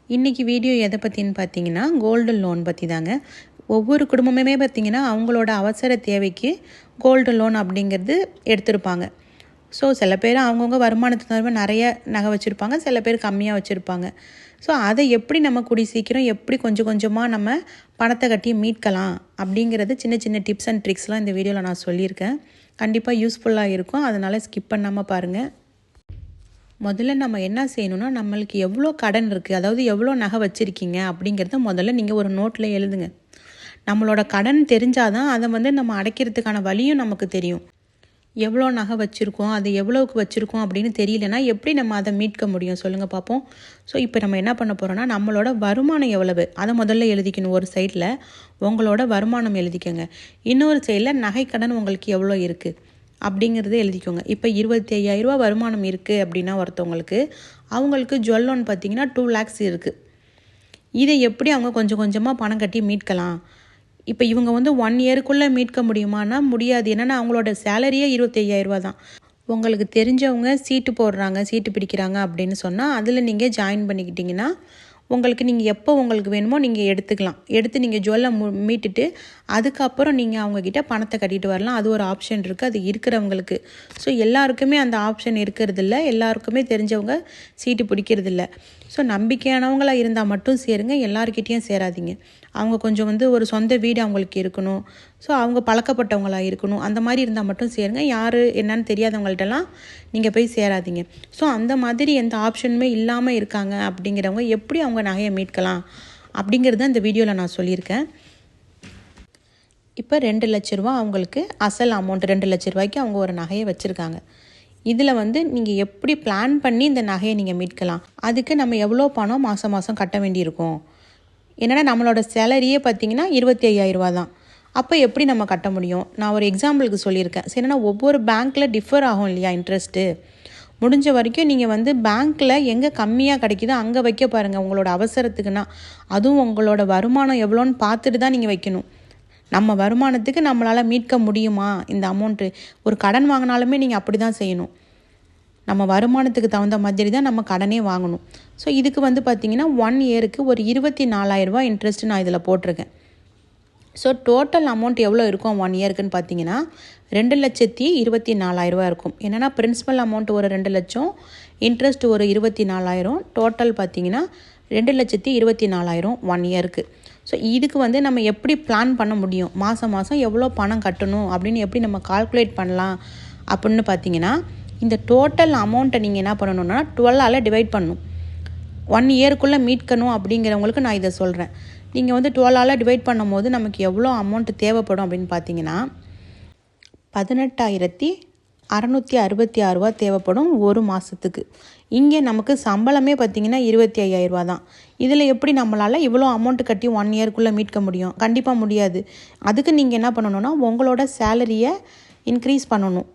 இன்றைக்கி வீடியோ எதை பற்றின்னு பார்த்தீங்கன்னா கோல்டு லோன் பற்றி தாங்க. ஒவ்வொரு குடும்பமுமே பார்த்திங்கன்னா அவங்களோட அவசர தேவைக்கு கோல்டு லோன் அப்படிங்கிறது எடுத்திருப்பாங்க. ஸோ சில பேர் அவங்கவுங்க வருமானத்துக்கு தகுந்த நிறைய நகை வச்சுருப்பாங்க, சில பேர் கம்மியாக வச்சுருப்பாங்க. ஸோ அதை எப்படி நம்ம கூடி சீக்கிரம் எப்படி கொஞ்சம் கொஞ்சமாக நம்ம பணத்தை கட்டி மீட்கலாம் அப்படிங்கிறது சின்ன சின்ன டிப்ஸ் அண்ட் ட்ரிக்ஸ்லாம் இந்த வீடியோவில் நான் சொல்லியிருக்கேன். கண்டிப்பாக யூஸ்ஃபுல்லாக இருக்கும், அதனால் ஸ்கிப் பண்ணாமல் பாருங்கள். முதல்ல நம்ம என்ன செய்யணும்னா, நம்மளுக்கு எவ்வளோ கடன் இருக்குது, அதாவது எவ்வளோ நகை வச்சுருக்கீங்க அப்படிங்கிறத முதல்ல நீங்கள் ஒரு நோட்டில் எழுதுங்க. நம்மளோட கடன் தெரிஞ்சால் தான் அதை நம்ம அடைக்கிறதுக்கான வழியும் நமக்கு தெரியும். எவ்வளோ நகை வச்சுருக்கோம், அது எவ்வளோவுக்கு வச்சுருக்கோம் அப்படின்னு தெரியலனா எப்படி நம்ம அதை மீட்க முடியும் சொல்லுங்கள் பார்ப்போம். ஸோ இப்போ நம்ம என்ன பண்ண போகிறோன்னா, நம்மளோட வருமானம் எவ்வளவு அதை முதல்ல எழுதிக்கணும். ஒரு சைடில் உங்களோட வருமானம் எழுதிக்கோங்க, இன்னொரு சைடில் நகை கடன் உங்களுக்கு எவ்வளோ இருக்குது அப்படிங்கிறத எழுதிக்கோங்க. இப்போ 25,000 வருமானம் இருக்குது அப்படின்னா ஒருத்தவங்களுக்கு, அவங்களுக்கு ஜுவல் லோன் பார்த்திங்கன்னா 2 lakhs இருக்குது. இதை எப்படி அவங்க கொஞ்சம் கொஞ்சமாக பணம் கட்டி மீட்கலாம்? இப்போ இவங்க 1 இயருக்குள்ளே மீட்க முடியுமானா முடியாது. என்னென்னா அவங்களோட சேலரியே 25,000 தான். உங்களுக்கு தெரிஞ்சவங்க சீட்டு போடுறாங்க, சீட்டு பிடிக்கிறாங்க அப்படின்னு சொன்னால் அதில் நீங்கள் ஜாயின் பண்ணிக்கிட்டிங்கன்னா உங்களுக்கு நீங்கள் எப்போ உங்களுக்கு வேணுமோ நீங்கள் எடுத்துக்கலாம். எடுத்து நீங்கள் ஜுவல்லை மீட்டுட்டு அதுக்கப்புறம் நீங்கள் அவங்கக்கிட்ட பணத்தை கட்டிட்டு வரலாம். அது ஒரு ஆப்ஷன் இருக்குது, அது இருக்கிறவங்களுக்கு. ஸோ எல்லாருக்குமே அந்த ஆப்ஷன் இருக்கிறதில்ல, எல்லாருக்குமே தெரிஞ்சவங்க சீட்டு பிடிக்கிறதில்ல. ஸோ நம்பிக்கையானவங்களாக இருந்தால் மட்டும் சேருங்க, எல்லாருக்கிட்டேயும் சேராதீங்க. அவங்க கொஞ்சம் ஒரு சொந்த வீடு அவங்களுக்கு இருக்கணும், ஸோ அவங்க பழக்கப்பட்டவங்களாக இருக்கணும், அந்த மாதிரி இருந்தால் மட்டும் சேருங்க. யார் என்னன்னு தெரியாதவங்கள்ட்டலாம் நீங்கள் போய் சேராதீங்க. ஸோ அந்த மாதிரி எந்த ஆப்ஷனுமே இல்லாமல் இருக்காங்க அப்படிங்கிறவங்க எப்படி அவங்க நகையை மீட்கலாம் அப்படிங்கிறத இந்த வீடியோவில் நான் சொல்லியிருக்கேன். இப்போ 2 லட்ச ரூபா அவங்களுக்கு அசல் அமௌண்ட், 2 லட்ச ரூபாய்க்கு அவங்க ஒரு நகையை வச்சுருக்காங்க. இதில் நீங்கள் எப்படி பிளான் பண்ணி இந்த நகையை நீங்கள் மீட்கலாம், அதுக்கு நம்ம எவ்வளோ பணம் மாதம் மாதம் கட்ட வேண்டியிருக்கும். என்னென்னா நம்மளோட சேலரியே பார்த்திங்கன்னா 25,000 தான். அப்போ எப்படி நம்ம கட்ட முடியும்? நான் ஒரு எக்ஸாம்பிளுக்கு சொல்லியிருக்கேன். சரினா ஒவ்வொரு பேங்க்கில் டிஃபர் ஆகும் இல்லையா இன்ட்ரெஸ்ட்டு. முடிஞ்ச வரைக்கும் நீங்கள் பேங்க்கில் எங்கே கம்மியாக கிடைக்குதோ அங்கே வைக்க பாருங்கள் உங்களோட அவசரத்துக்குன்னா. அதுவும் உங்களோட வருமானம் எவ்வளோன்னு பார்த்துட்டு தான் நீங்கள் வைக்கணும். நம்ம வருமானத்துக்கு நம்மளால் மீட்க முடியுமா இந்த அமௌண்ட்டு? ஒரு கடன் வாங்கினாலுமே நீங்கள் அப்படி தான் செய்யணும். நம்ம வருமானத்துக்கு தகுந்த மாதிரி தான் நம்ம கடனே வாங்கணும். ஸோ இதுக்கு பார்த்திங்கன்னா 1 இயருக்கு ஒரு 24,000 இன்ட்ரெஸ்ட் நான் இதில் போட்டிருக்கேன். ஸோ டோட்டல் அமௌண்ட் எவ்வளோ இருக்கும் 1 இயருக்குன்னு பார்த்தீங்கன்னா 2,24,000 இருக்கும். என்னென்னா பிரின்சிபல் அமௌண்ட் ஒரு 2 லட்சம், இன்ட்ரெஸ்ட் ஒரு 24,000, டோட்டல் பார்த்திங்கன்னா 2,24,000 1 இயருக்கு. ஸோ இதுக்கு நம்ம எப்படி பிளான் பண்ண முடியும், மாதம் மாதம் எவ்வளோ பணம் கட்டணும் அப்படின்னு எப்படி நம்ம கால்குலேட் பண்ணலாம் அப்படின்னு பார்த்தீங்கன்னா, இந்த டோட்டல் அமௌண்ட்டை நீங்கள் என்ன பண்ணணுன்னா 12ஆல் டிவைட் பண்ணணும். 1 இயருக்குள்ளே மீட்கணும் அப்படிங்கிறவங்களுக்கு நான் இதை சொல்கிறேன். நீங்கள் 12ஆல் டிவைட் பண்ணும் போது நமக்கு எவ்வளோ அமௌண்ட்டு தேவைப்படும் அப்படின்னு பார்த்தீங்கன்னா 18,666 தேவைப்படும் ஒரு மாதத்துக்கு. இங்கே நமக்கு சம்பளமே பார்த்திங்கன்னா 25,000 தான். இதில் எப்படி நம்மளால் இவ்வளோ அமௌண்ட்டு கட்டி 1 இயருக்குள்ளே மீட்க முடியும்? கண்டிப்பாக முடியாது. அதுக்கு நீங்கள் என்ன பண்ணணுன்னா உங்களோட சேலரியை இன்க்ரீஸ் பண்ணணும்.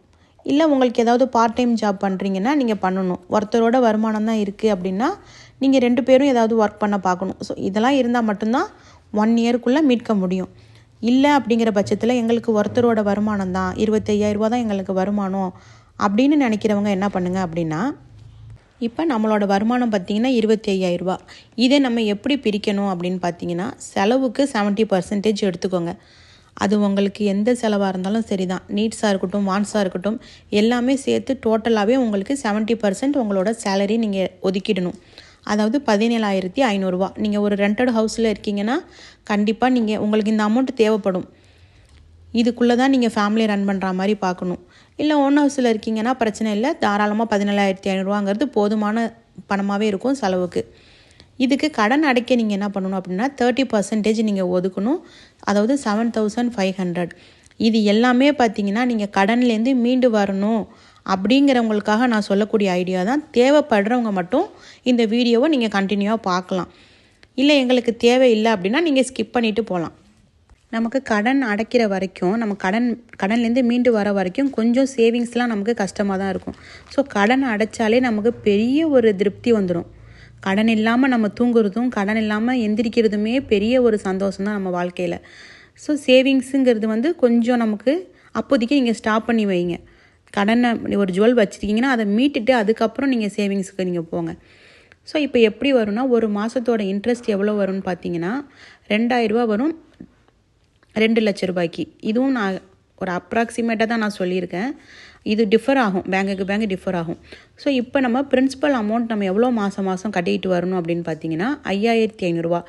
இல்லை உங்களுக்கு ஏதாவது பார்ட் டைம் ஜாப் பண்ணுறீங்கன்னா நீங்கள் பண்ணணும். ஒருத்தரோட வருமானம் தான் இருக்குது அப்படின்னா நீங்கள் 2 பேரும் ஏதாவது ஒர்க் பண்ண பார்க்கணும். ஸோ இதெல்லாம் இருந்தால் மட்டும்தான் 1 இயருக்குள்ளே மீட்க முடியும். இல்லை அப்படிங்கிற பட்சத்தில் எங்களுக்கு ஒருத்தரோட வருமானம் தான் 25,000 தான் எங்களுக்கு வருமானம் அப்படின்னு நினைக்கிறவங்க என்ன பண்ணுங்கள் அப்படின்னா, இப்போ நம்மளோட வருமானம் பார்த்திங்கன்னா 25,000. இதை நம்ம எப்படி பிரிக்கணும் அப்படின்னு பார்த்தீங்கன்னா, செலவுக்கு 70% எடுத்துக்கோங்க. அது உங்களுக்கு எந்த செலவாக இருந்தாலும் சரி தான், நீட்ஸாக இருக்கட்டும், வான்ஸாக இருக்கட்டும், எல்லாமே சேர்த்து டோட்டலாகவே உங்களுக்கு 70% உங்களோட சேலரி நீங்கள் ஒதுக்கிடணும். அதாவது 17,500. நீங்கள் ஒரு ரெண்டட் ஹவுஸில் இருக்கீங்கன்னா கண்டிப்பாக உங்களுக்கு இந்த அமௌண்ட் தேவைப்படும். இதுக்குள்ளே தான் நீங்கள் ஃபேமிலி ரன் பண்ணுற மாதிரி பார்க்கணும். இல்லை ஓன் ஹவுஸில் இருக்கீங்கன்னா பிரச்சனை இல்லை, தாராளமாக 17,500 போதுமான பணமாகவே இருக்கும் செலவுக்கு. இதுக்கு கடன் அடைக்க நீங்கள் என்ன பண்ணணும் அப்படின்னா 30% நீங்கள் ஒதுக்கணும். அதாவது 7,500. இது எல்லாமே பார்த்திங்கன்னா நீங்கள் கடன்லேருந்து மீண்டு வரணும் அப்படிங்கிறவங்களுக்காக நான் சொல்லக்கூடிய ஐடியா தான். தேவைப்படுறவங்க மட்டும் இந்த வீடியோவை நீங்கள் கண்டினியூவாக பார்க்கலாம். இல்லை எங்களுக்கு தேவையில்லை அப்படின்னா நீங்கள் ஸ்கிப் பண்ணிவிட்டு போகலாம். நமக்கு கடன் அடைக்கிற வரைக்கும், நம்ம கடன்லேருந்து மீண்டு வர வரைக்கும் கொஞ்சம் சேவிங்ஸ்லாம் நமக்கு கஷ்டமாக தான் இருக்கும். ஸோ கடன் அடைச்சாலே நமக்கு பெரிய ஒரு திருப்தி வந்துடும். கடன் இல்லாமல் நம்ம தூங்குறதும், கடன் இல்லாமல் எந்திரிக்கிறதுமே பெரிய ஒரு சந்தோஷம் தான் நம்ம வாழ்க்கையில். ஸோ சேவிங்ஸுங்கிறது கொஞ்சம் நமக்கு அப்போதைக்கு நீங்கள் ஸ்டாப் பண்ணி வைங்க. கடனை ஒரு ஜுவல் வச்சுருக்கீங்கன்னா அதை மீட்டுட்டு அதுக்கப்புறம் நீங்கள் சேவிங்ஸுக்கு நீங்கள் போங்க. ஸோ இப்போ எப்படி வரும்னா ஒரு மாதத்தோட இன்ட்ரெஸ்ட் எவ்வளோ வரும்னு பார்த்தீங்கன்னா 2000 ரூபா வரும் 2 லட்ச ரூபாய்க்கு. இதுவும் நான் ஒரு அப்ராக்சிமேட்டாக தான் நான் சொல்லியிருக்கேன். இது டிஃபர் ஆகும், பேங்குக்கு பேங்க் டிஃபர் ஆகும். ஸோ இப்போ நம்ம பிரின்சிபல் அமௌண்ட் நம்ம எவ்வளோ மாதம் கட்டிக்கிட்டு வரணும் அப்படின்னு பார்த்தீங்கன்னா 5500 ரூபா.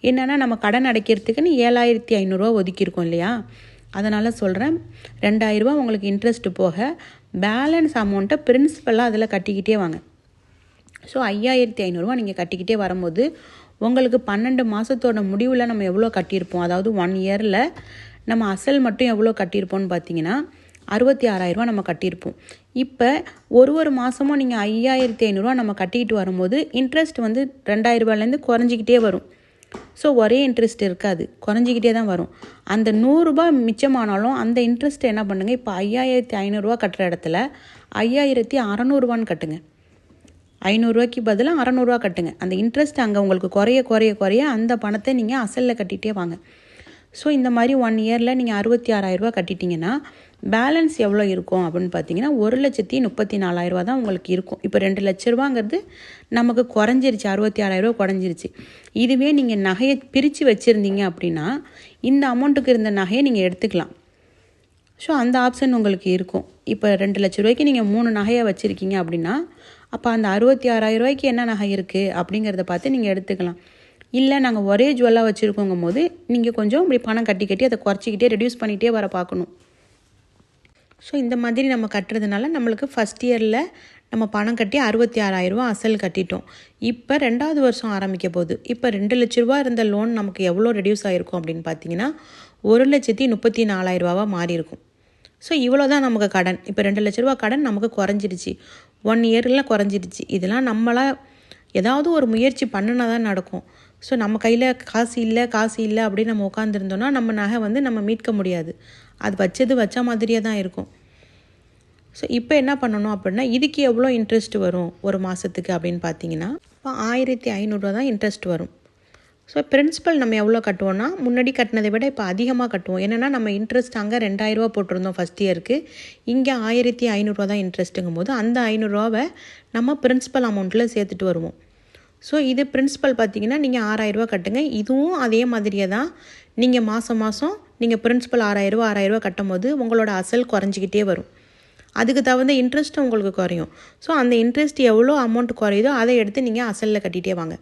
என்னென்னா நம்ம கடன் அடைக்கிறதுக்குன்னு 7500 ரூபா ஒதுக்கியிருக்கோம் இல்லையா, அதனால் சொல்கிறேன் 2000 ரூபா உங்களுக்கு இன்ட்ரெஸ்ட் போக பேலன்ஸ் அமௌண்ட்டை பிரின்சிபலாக அதில் கட்டிக்கிட்டே வாங்க. ஸோ 5500 ரூபா நீங்கள் கட்டிக்கிட்டே வரும்போது உங்களுக்கு 12 மாதத்தோட முடிவில் நம்ம எவ்வளோ கட்டியிருப்போம், அதாவது 1 இயரில் நம்ம அசல் மட்டும் எவ்வளோ கட்டியிருப்போம்னு பார்த்தீங்கன்னா 66,000 ரூபா நம்ம கட்டியிருப்போம். இப்போ ஒரு மாதமும் நீங்கள் 5500 ரூபா நம்ம கட்டிக்கிட்டு வரும்போது இன்ட்ரெஸ்ட் வந்து 2000 ரூபாயிலேருந்து குறைஞ்சிக்கிட்டே வரும். ஸோ ஒரே இன்ட்ரெஸ்ட் இருக்காது, குறைஞ்சிக்கிட்டே தான் வரும். அந்த 100 ரூபா மிச்சமானாலும் அந்த இன்ட்ரெஸ்ட் என்ன பண்ணுங்கள், இப்போ 5500 ரூபா கட்டுற இடத்துல 5600 ரூபான்னு கட்டுங்க. 500 ரூபாய்க்கு பதிலாக 600 ரூபா கட்டுங்க. அந்த இன்ட்ரெஸ்ட் அங்கே உங்களுக்கு குறைய அந்த பணத்தை நீங்கள் அசலில் கட்டிகிட்டே வாங்க. ஸோ இந்த மாதிரி 1 இயரில் நீங்கள் 66,000 ரூபா கட்டிட்டிங்கன்னா பேலன்ஸ் எவ்வளோ இருக்கும் அப்படின்னு பார்த்தீங்கன்னா 1,34,000 ரூபா தான் உங்களுக்கு இருக்கும். இப்போ 2 லட்ச ரூபாங்கிறது நமக்கு குறைஞ்சிருச்சு, 66,000 ரூபா குறைஞ்சிருச்சு. இதுவே நீங்கள் நகையை பிரித்து வச்சுருந்தீங்க அப்படின்னா இந்த அமௌண்ட்டுக்கு இருந்த நகையை நீங்கள் எடுத்துக்கலாம். ஸோ அந்த ஆப்ஷன் உங்களுக்கு இருக்கும். இப்போ 2 லட்ச ரூபாய்க்கு நீங்கள் 3 நகையை வச்சுருக்கீங்க அப்படின்னா அப்போ அந்த 66,000 ரூபாய்க்கு என்ன நகை இருக்குது அப்படிங்கிறத பார்த்து நீங்கள் எடுத்துக்கலாம். இல்லை நாங்கள் ஒரே ஜுவல்லாக வச்சுருக்கோங்கும் போது நீங்கள் கொஞ்சம் இப்படி பணம் கட்டி அதை குறைச்சிக்கிட்டே ரெடியூஸ் பண்ணிகிட்டே வர பார்க்கணும். ஸோ இந்த மாதிரி நம்ம கட்டுறதுனால நம்மளுக்கு ஃபஸ்ட் இயரில் நம்ம பணம் கட்டி 66,000 ரூபா அசல் கட்டிட்டோம். இப்போ 2வது வருஷம் ஆரம்பிக்க போகுது. இப்போ 2 லட்ச ரூபா இருந்த லோன் நமக்கு எவ்வளோ ரெடியூஸ் ஆகிருக்கும் அப்படின்னு பார்த்தீங்கன்னா 1,34,000 ரூபாவாக மாறி இருக்கும். ஸோ இவ்வளோ தான் நமக்கு கடன். இப்போ 2 லட்ச ரூபா கடன் நமக்கு குறைஞ்சிருச்சு, 1 இயரில் குறைஞ்சிருச்சு. இதெல்லாம் நம்மளாக ஏதாவது ஒரு முயற்சி பண்ணினா தான் நடக்கும். ஸோ நம்ம கையில் காசு இல்லை அப்படின்னு நம்ம உட்காந்துருந்தோன்னா நம்ம நகை வந்து நம்ம மீட்க முடியாது. அது வச்ச மாதிரியே தான் இருக்கும். ஸோ இப்போ என்ன பண்ணணும் அப்படின்னா இதுக்கு எவ்வளோ இன்ட்ரெஸ்ட் வரும் ஒரு மாதத்துக்கு அப்படின்னு பார்த்தீங்கன்னா இப்போ 1500 ரூபா தான் இன்ட்ரெஸ்ட் வரும். ஸோ பிரின்சிபல் நம்ம எவ்வளோ கட்டுவோம்னா முன்னாடி கட்டினதை விட இப்போ அதிகமாக கட்டுவோம். என்னென்னா நம்ம இன்ட்ரெஸ்ட் அங்கே 2000 ரூபா போட்டிருந்தோம் ஃபஸ்ட் இயருக்கு, இங்கே 1500 ரூபா தான் இன்ட்ரெஸ்ட்டுங்கும் போது அந்த 500 ரூபாவை நம்ம பிரின்சிபல் அமௌண்ட்டில் சேர்த்துட்டு வருவோம். ஸோ இது பிரின்சிபல் பார்த்தீங்கன்னா நீங்கள் 6000 ரூபா கட்டுங்க. இதுவும் அதே மாதிரியே தான். நீங்கள் மாதம் நீங்கள் பிரின்சிபல் 6000 ரூபா கட்டும் போது உங்களோட அசல் குறைஞ்சிக்கிட்டே வரும். அதுக்கு தகுந்த இன்ட்ரெஸ்ட்டும் உங்களுக்கு குறையும். ஸோ அந்த இன்ட்ரெஸ்ட் எவ்வளோ அமௌண்ட் குறையுதோ அதை எடுத்து நீங்கள் அசலில் கட்டிகிட்டே வாங்க.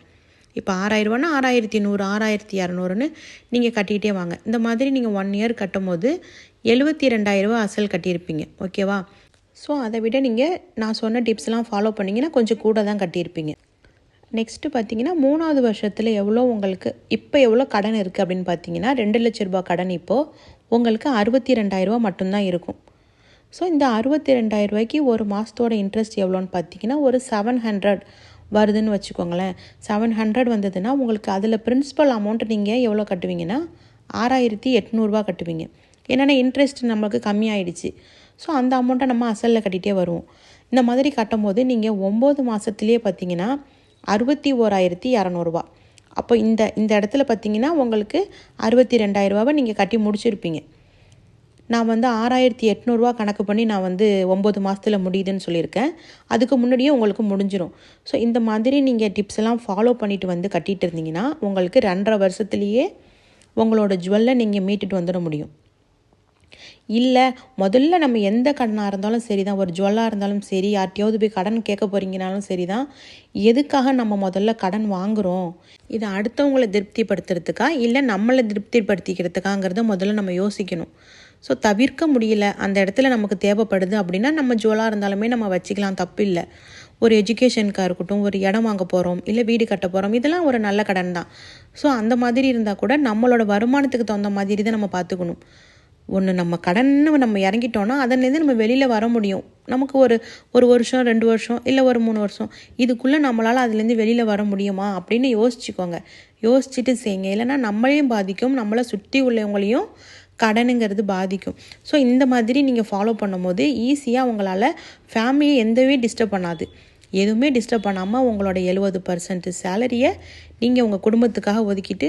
இப்போ 6000 ரூபானா 6100 6200ன்னு நீங்கள் கட்டிக்கிட்டே வாங்க. இந்த மாதிரி நீங்கள் 1 இயர் கட்டும் போது 72,000 ரூபா அசல் கட்டியிருப்பீங்க. ஓகேவா? ஸோ அதை விட நீங்கள் நான் சொன்ன டிப்ஸ்லாம் ஃபாலோ பண்ணிங்கன்னா கொஞ்சம் கூட தான் கட்டியிருப்பீங்க. நெக்ஸ்ட்டு பார்த்தீங்கன்னா 3வது வருஷத்தில் இப்போ எவ்வளோ கடன் இருக்குது அப்படின்னு பார்த்தீங்கன்னா 2 லட்ச ரூபா கடன் இப்போது உங்களுக்கு 62,000 ரூபா மட்டும்தான் இருக்கும். ஸோ இந்த 62,000 ரூபாய்க்கு ஒரு மாதத்தோட இன்ட்ரெஸ்ட் எவ்வளோன்னு பார்த்தீங்கன்னா ஒரு 700 வருதுன்னு வச்சுக்கோங்களேன். 700 வந்ததுன்னா உங்களுக்கு அதில் பிரின்சிபல் அமௌண்ட் நீங்கள் எவ்வளோ கட்டுவீங்கன்னா 6,800 ரூபா கட்டுவீங்க. என்னென்னா இன்ட்ரெஸ்ட் நம்மளுக்கு கம்மியாயிடுச்சு. ஸோ அந்த அமௌண்ட்டை நம்ம அசலில் கட்டிகிட்டே வருவோம். இந்த மாதிரி கட்டும் போது நீங்கள் 9 மாதத்துலேயே பார்த்தீங்கன்னா 61,200 ரூபா. அப்போ இந்த இடத்துல பார்த்தீங்கன்னா உங்களுக்கு 62,000 ரூபாவை நீங்கள் கட்டி முடிச்சிருப்பீங்க. நான் வந்து 6,800 ரூபா கணக்கு பண்ணி நான் வந்து 9 மாதத்தில் முடியுதுன்னு சொல்லியிருக்கேன். அதுக்கு முன்னாடியே உங்களுக்கு முடிஞ்சிடும். ஸோ இந்த மாதிரி நீங்கள் டிப்ஸ் எல்லாம் ஃபாலோ பண்ணிவிட்டு வந்து கட்டிகிட்டு இருந்தீங்கன்னா உங்களுக்கு 2.5 வருஷத்துலேயே உங்களோட ஜுவல்லை நீங்கள் மீட்டுட்டு வந்துட முடியும். இல்லை முதல்ல நம்ம எந்த கடனாக இருந்தாலும் சரி தான், ஒரு ஜுவல்லாக இருந்தாலும் சரி, யார்ட்டையாவது போய் கடன் கேட்க போகிறீங்கனாலும் சரி தான், எதுக்காக நம்ம முதல்ல கடன் வாங்குகிறோம், இதை அடுத்தவங்களை திருப்திப்படுத்துறதுக்கா இல்லை நம்மளை திருப்திப்படுத்திக்கிறதுக்காங்கிறத முதல்ல நம்ம யோசிக்கணும். ஸோ தவிர்க்க முடியல அந்த இடத்துல நமக்கு தேவைப்படுது அப்படின்னா நம்ம ஜுவலாக இருந்தாலுமே நம்ம வச்சுக்கலாம், தப்பு இல்லை. ஒரு எஜுகேஷனுக்காக இருக்கட்டும், ஒரு இடம் வாங்க போகிறோம், இல்லை வீடு கட்ட போகிறோம், இதெல்லாம் ஒரு நல்ல கடன் தான். ஸோ அந்த மாதிரி இருந்தால் கூட நம்மளோட வருமானத்துக்கு தகுந்த மாதிரி தான் நம்ம பார்த்துக்கணும். ஒன்று நம்ம கடன்னு நம்ம இறங்கிட்டோன்னா அதன்லேருந்து நம்ம வெளியில் வர முடியும். நமக்கு ஒரு வருஷம் 2 வருஷம் இல்லை ஒரு 3 வருஷம் இதுக்குள்ளே நம்மளால் அதுலேருந்து வெளியில் வர முடியுமா அப்படின்னு யோசிச்சுக்கோங்க. யோசிச்சுட்டு செய்யுங்க. இல்லைன்னா நம்மளையும் பாதிக்கும், நம்மளை சுற்றி உள்ளவங்களையும் கடனுங்கிறது பாதிக்கும். ஸோ இந்த மாதிரி நீங்கள் ஃபாலோ பண்ணும்போது ஈஸியாக உங்களால் ஃபேமிலியை எந்தவே டிஸ்டர்ப் பண்ணாது. எதுவுமே டிஸ்டர்ப் பண்ணாமல் உங்களோட 70% சேலரியை நீங்கள் உங்கள் குடும்பத்துக்காக ஒதுக்கிட்டு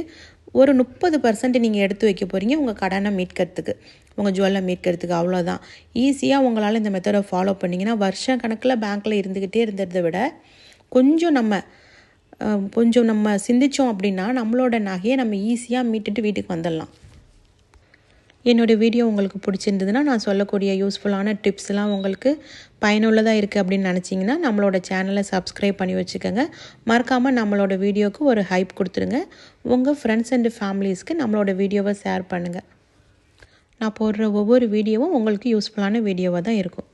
ஒரு 30% நீங்கள் எடுத்து வைக்க போகிறீங்க உங்கள் கடனை மீட்கிறதுக்கு, உங்கள் ஜுவல்லை மீட்கிறதுக்கு. அவ்வளோதான். ஈஸியாக உங்களால் இந்த மெத்தடை ஃபாலோ பண்ணிங்கன்னா வருஷ கணக்கில் பேங்க்கில் இருந்துக்கிட்டே இருந்ததை விட கொஞ்சம் நம்ம கொஞ்சம் நம்ம சிந்திச்சோம் அப்படின்னா நம்மளோட நகையை நம்ம ஈஸியாக மீட்டுட்டு வீட்டுக்கு வந்துடலாம். என்னோடய வீடியோ உங்களுக்கு பிடிச்சிருந்ததுன்னா நான் சொல்லக்கூடிய யூஸ்ஃபுல்லான டிப்ஸ்லாம் உங்களுக்கு பயனுள்ளதாக இருக்குது அப்படின்னு நினச்சிங்கன்னா நம்மளோட சேனலை சப்ஸ்கிரைப் பண்ணி வச்சுக்கோங்க. மறக்காமல் நம்மளோட வீடியோவுக்கு ஒரு ஹைப் கொடுத்துருங்க. உங்கள் ஃப்ரெண்ட்ஸ் அண்ட் ஃபேமிலிஸ்க்கு நம்மளோட வீடியோவை ஷேர் பண்ணுங்கள். நான் போடுற ஒவ்வொரு வீடியோவும் உங்களுக்கு யூஸ்ஃபுல்லான வீடியோவாக தான் இருக்கும்.